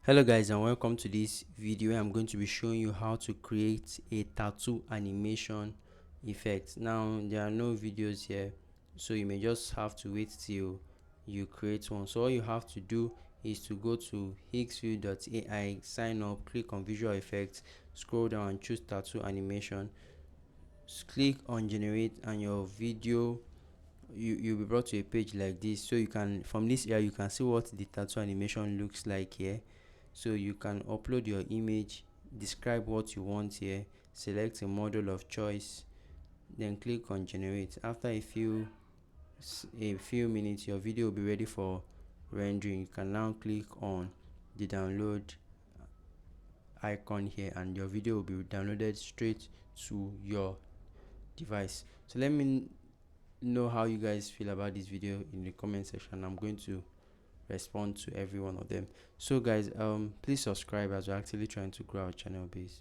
Hello guys, and welcome to this video. I'm going to be showing you how to create a tattoo animation effect. Now there are no videos here, so you may just have to wait till you create one. So all you have to do is to go to higgsfield.ai, sign up, click on visual effects, scroll down and choose tattoo animation. Click on generate and your video you'll be brought to a page like this. So you can, from this area, you can see what the tattoo animation looks like here. So you can upload your image, describe what you want here, select a model of choice, then click on generate. After a few minutes, your video will be ready for rendering. You can now click on the download icon here and your video will be downloaded straight to your device. So let me know how you guys feel about this video in the comment section. I'm going to respond to every one of them. So guys, please subscribe as we're actually trying to grow our channel base.